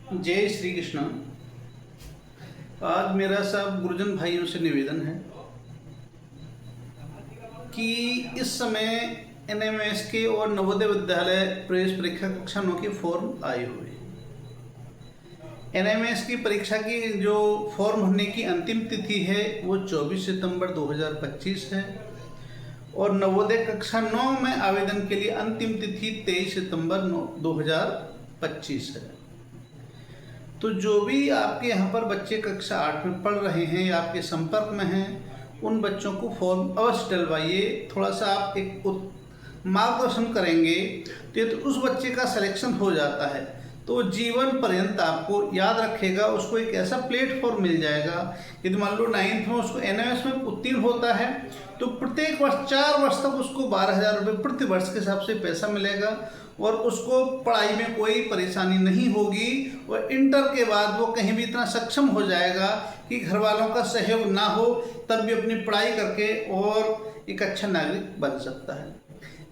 जय श्री कृष्ण। आज मेरा सब गुरुजन भाइयों से निवेदन है कि इस समय एनएमएस के और नवोदय विद्यालय प्रवेश परीक्षा कक्षा 9 के फॉर्म आए हुए हैं। एनएमएस की परीक्षा की जो फॉर्म भरने की अंतिम तिथि है वो 24 सितंबर 2025 है और नवोदय कक्षा 9 में आवेदन के लिए अंतिम तिथि 23 सितंबर 2025 है। तो जो भी आपके यहाँ पर बच्चे कक्षा 8 में पढ़ रहे हैं या आपके संपर्क में हैं, उन बच्चों को फॉर्म अवश्य डलवाइए। थोड़ा सा आप एक मार्गदर्शन करेंगे तो उस बच्चे का सिलेक्शन हो जाता है तो जीवन पर्यंत आपको याद रखेगा। उसको एक ऐसा प्लेटफॉर्म मिल जाएगा। यदि मान लो 9th में उसको एनएमएस में उत्तीर्ण होता है तो प्रत्येक वर्ष 4 वर्ष तक उसको 12,000 रुपये प्रति वर्ष के हिसाब से पैसा मिलेगा और उसको पढ़ाई में कोई परेशानी नहीं होगी और इंटर के बाद वो कहीं भी इतना सक्षम हो जाएगा कि घर वालों का सहयोग ना हो तब भी अपनी पढ़ाई करके और एक अच्छा नागरिक बन सकता है।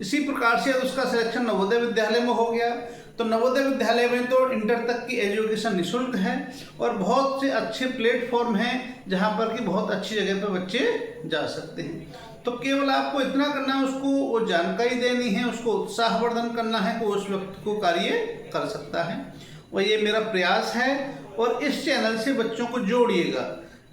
इसी प्रकार से उसका सिलेक्शन नवोदय विद्यालय में हो गया तो नवोदय विद्यालय में तो इंटर तक की एजुकेशन निःशुल्क है और बहुत से अच्छे प्लेटफॉर्म हैं जहां पर कि बहुत अच्छी जगह पर बच्चे जा सकते हैं। तो केवल आपको इतना करना है, उसको वो जानकारी देनी है, उसको उत्साहवर्धन करना है कि उस व्यक्ति को कार्य कर सकता है। और ये मेरा प्रयास है और इस चैनल से बच्चों को जोड़िएगा।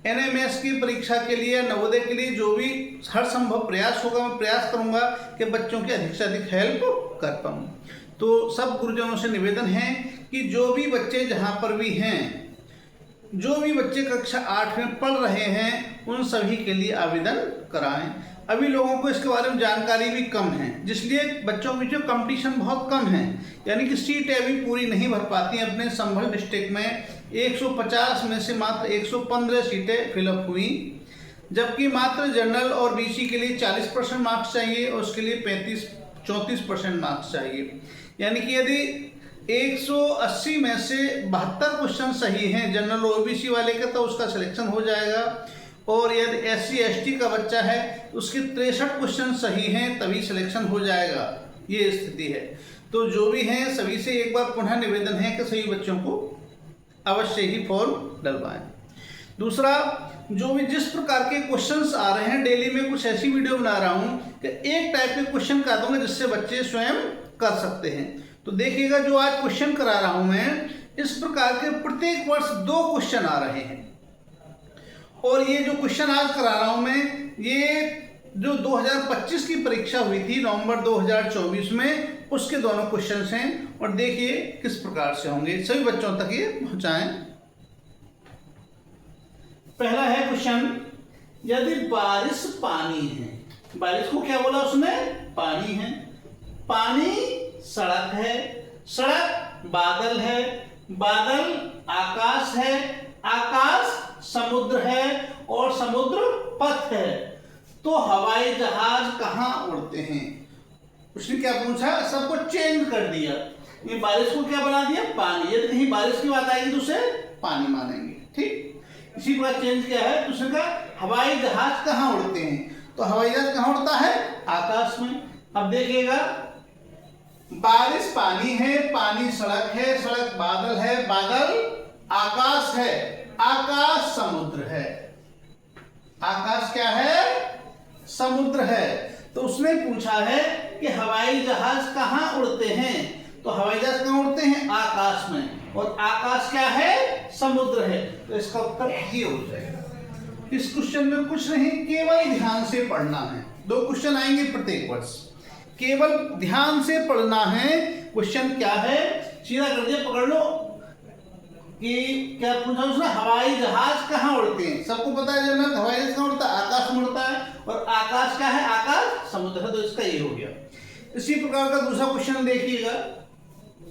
एनएमएस की परीक्षा के लिए, नवोदय के लिए जो भी हर संभव प्रयास होगा मैं प्रयास करूंगा कि बच्चों की अधिक से अधिक हेल्प कर पाऊँ। तो सब गुरुजनों से निवेदन है कि जो भी बच्चे जहाँ पर भी हैं, जो भी बच्चे कक्षा 8 में पढ़ रहे हैं, उन सभी के लिए आवेदन कराएं। अभी लोगों को इसके बारे में जानकारी भी कम है, जिसलिए बच्चों के बीच में कंपटीशन बहुत कम है। यानी कि सीटें अभी पूरी नहीं भर पाती हैं। अपने संभल डिस्ट्रिक्ट में 150 में से मात्र 115 सीटें फिलअप हुई, जबकि मात्र जनरल और बीसी के लिए 40% मार्क्स चाहिए और उसके लिए 34% मार्क्स चाहिए। यानी कि यदि 180 में से 72 क्वेश्चन सही हैं जनरल ओबीसी वाले के तो उसका सिलेक्शन हो जाएगा और यदि एससी एसटी का बच्चा है उसके 63 क्वेश्चन सही हैं तभी सिलेक्शन हो जाएगा। ये स्थिति है। तो जो भी हैं सभी से एक बार पुनः निवेदन है कि सभी बच्चों को अवश्य ही फॉर्म डलवाएं। दूसरा, जो भी जिस प्रकार के क्वेश्चंस आ रहे हैं, डेली में कुछ ऐसी वीडियो बना रहा हूं कि एक टाइप के क्वेश्चन कर दूंगा जिससे बच्चे स्वयं कर सकते हैं। तो देखिएगा, जो आज क्वेश्चन करा रहा हूं मैं, इस प्रकार के प्रत्येक वर्ष 2 क्वेश्चन आ रहे हैं और ये जो क्वेश्चन आज करा रहा हूं मैं, ये जो 2025 की परीक्षा हुई थी नवंबर 2024 में, उसके दोनों क्वेश्चंस हैं और देखिए किस प्रकार से होंगे। सभी बच्चों तक ये पहुंचाएं। पहला है क्वेश्चन, यदि बारिश पानी है, बारिश को क्या बोला उसने? पानी है। पानी सड़क है, सड़क बादल है, बादल आकाश है, आकाश समुद्र है और समुद्र पथ है। तो हवाई जहाज कहाँ उड़ते हैं? उसने क्या पूछा? सबको चेंज कर दिया। ये बारिश को क्या बना दिया? पानी। यदि कहीं बारिश की बात आएगी तो उसे पानी मानेंगे। ठीक, इसी बात चेंज किया है। तो उसने कहा हवाई जहाज कहाँ उड़ते हैं? तो हवाई जहाज कहाँ उड़ता है? आकाश में। अब देखिएगा, बारिश पानी है, पानी सड़क है, सड़क बादल है, बादल आकाश है, आकाश समुद्र है। आकाश क्या है? समुद्र है। तो उसने पूछा है कि हवाई जहाज कहाँ उड़ते हैं? तो हवाई जहाज कहाँ उड़ते हैं? आकाश में। और आकाश क्या है? समुद्र है। तो इसका उत्तर ये हो जाएगा। इस क्वेश्चन में कुछ नहीं, केवल ध्यान से पढ़ना है। 2 क्वेश्चन आएंगे प्रत्येक वर्ष, केवल ध्यान से पढ़ना है। क्वेश्चन क्या है? सीधा कर दिया, पकड़ लो कि क्या पूछा उसने? हवाई जहाज कहाँ उड़ते हैं? सबको पता है जनरल, हवाई जहाज कहाँ उड़ता है? आकाश में उड़ता है और आकाश क्या है? आकाश समुद्र है। तो इसका ये हो गया। इसी प्रकार का दूसरा क्वेश्चन देखिएगा,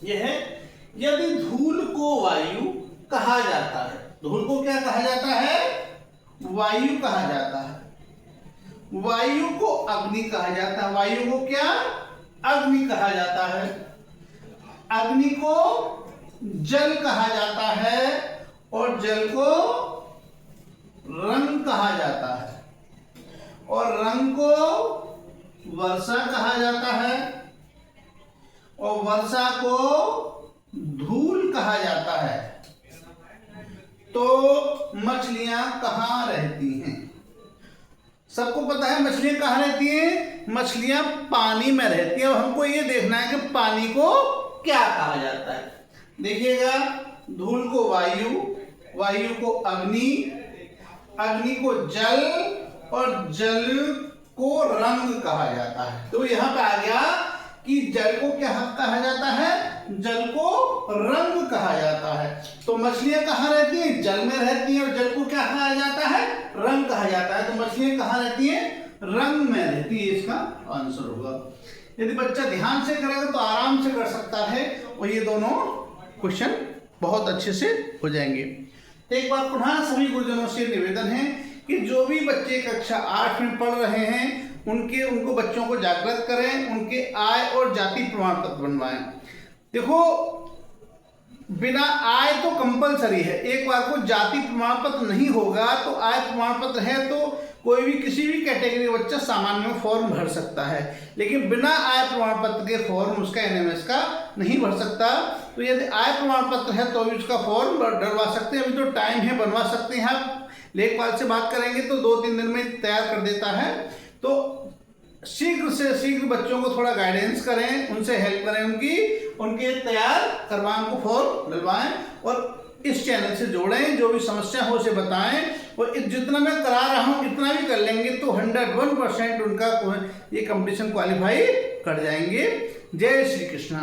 यह है, यदि धूल को वायु कहा जाता है, धूल को क्या कहा जाता है? वायु कहा जाता है। वायु को अग्नि कहा जाता है। वायु को क्या? अग्नि कहा जाता है। अग्नि को जल कहा जाता है और जल को रंग कहा जाता है और रंग को वर्षा कहा जाता है और वर्षा को धूल कहा जाता है। मछलियां कहाँ रहती हैं? सबको पता है मछलियां कहाँ रहती हैं, मछलियां पानी में रहती हैं। अब हमको ये देखना है कि पानी को क्या कहा जाता है। देखिएगा, धूल को वायु, वायु को अग्नि, अग्नि को जल और जल को रंग कहा जाता है। तो यहाँ पे आ गया कि जल को क्या कहा जाता है, जल को रंग कहा जाता है। तो मछलियां कहाँ रहती हैं, जल में रहती हैं, और जल को क्या कहा जाता है, रंग कहा जाता है। तो मछलियां कहाँ रहती हैं, रंग में रहती है, इसका आंसर होगा। यदि बच्चा ध्यान से करेगा तो आराम से कर सकता है, और ये दोनों क्वेश्चन बहुत अच्छे से हो जाएंगे। तो एक बार पुनः सभी गुरुजनों से निवेदन है कि जो भी बच्चे कक्षा 8 में पढ़ रहे हैं उनको बच्चों को जागृत करें, उनके आय और जाति प्रमाण पत्र बनवाएं। देखो, बिना आय तो कंपलसरी है, एक बार को जाति प्रमाण पत्र नहीं होगा तो आय प्रमाण पत्र है तो कोई भी किसी भी कैटेगरी का बच्चा सामान्य में फॉर्म भर सकता है, लेकिन बिना आय प्रमाण पत्र के फॉर्म उसका एनएमएस का नहीं भर सकता। तो यदि आय प्रमाण पत्र है तो भी उसका फॉर्म डलवा सकते हैं, अभी तो टाइम है, बनवा सकते हैं। आप लेखपाल से बात करेंगे तो 2-3 दिन में तैयार कर देता है। तो शीघ्र से शीघ्र बच्चों को थोड़ा गाइडेंस करें, उनसे हेल्प करें, उनके तैयार करवाएं, उनको फॉर्म डलवाएं और इस चैनल से जोड़ें, जो भी समस्या हो उसे बताएं। और जितना मैं करा रहा हूँ इतना भी कर लेंगे तो 101% उनका ये कंपटीशन क्वालिफाई कर जाएंगे। जय श्री कृष्णा।